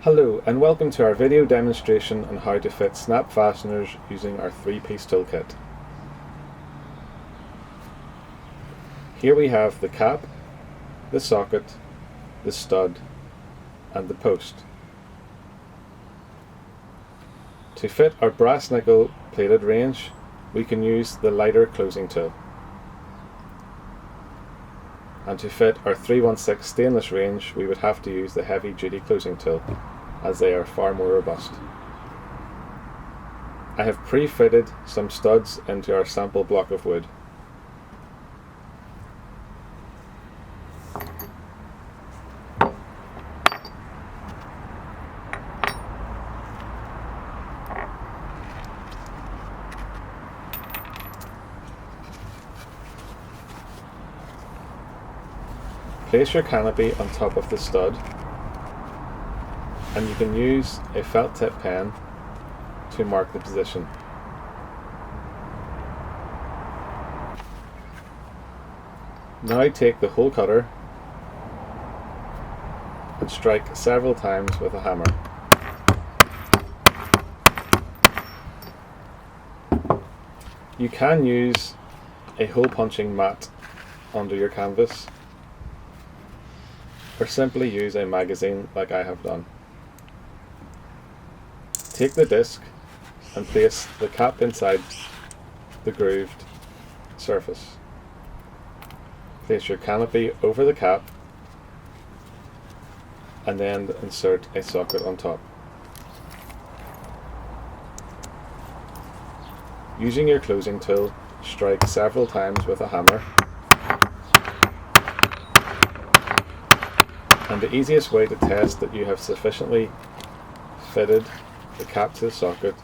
Hello and welcome to our video demonstration on how to fit snap fasteners using our 3-piece toolkit. Here we have the cap, the socket, the stud and the post. To fit our brass nickel plated range, we can use the lighter closing tool. And to fit our 316 stainless range, we would have to use the heavy duty closing tool, as they are far more robust. I have pre-fitted some studs into our sample block of wood. Place your canopy on top of the stud, and you can use a felt tip pen to mark the position. Now take the hole cutter and strike several times with a hammer. You can use a hole punching mat under your canvas, or simply use a magazine like I have done. Take the disc and place the cap inside the grooved surface. Place your canopy over the cap and then insert a socket on top. Using your closing tool, strike several times with a hammer. And the easiest way to test that you have sufficiently fitted the cap to the socket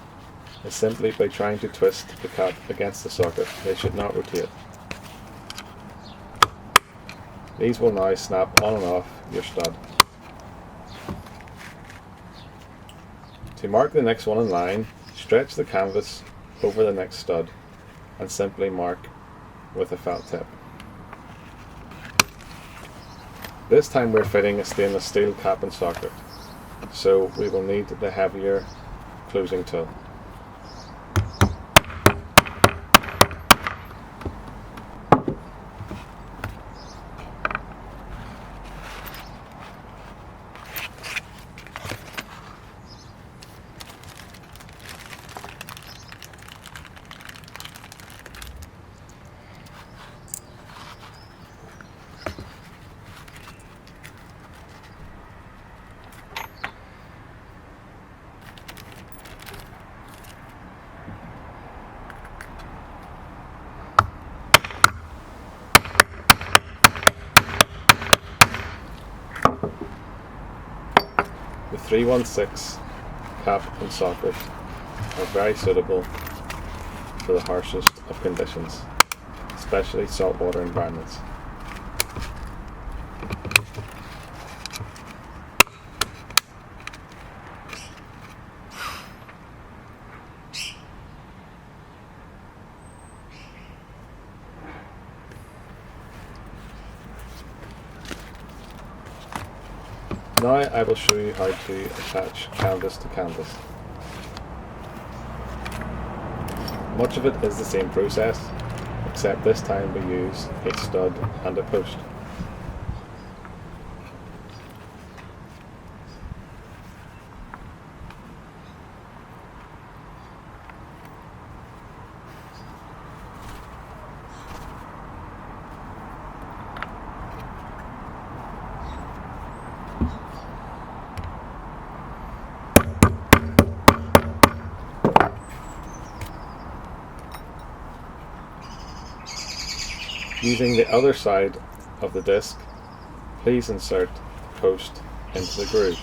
is simply by trying to twist the cap against the socket. They should not rotate. These will now snap on and off your stud. To mark the next one in line, stretch the canvas over the next stud and simply mark with a felt tip. This time we're fitting a stainless steel cap and socket, so we will need the heavier closing tool. The 316 cap and socket are very suitable for the harshest of conditions, especially saltwater environments. Now I will show you how to attach canvas to canvas. Much of it is the same process, except this time we use a stud and a post. Using the other side of the disc, please insert the post into the groove.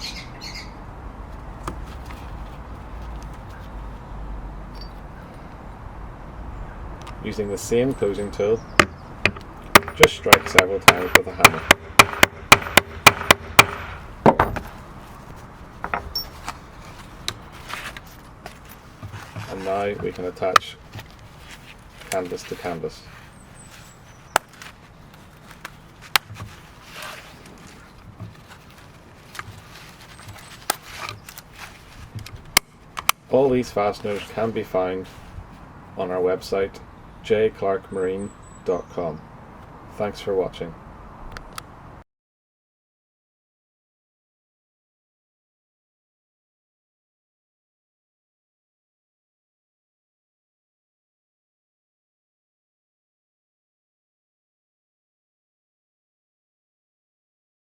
Using the same closing tool, just strike several times with a hammer. And now we can attach canvas to canvas. All these fasteners can be found on our website jclarkemarine.com. Thanks for watching.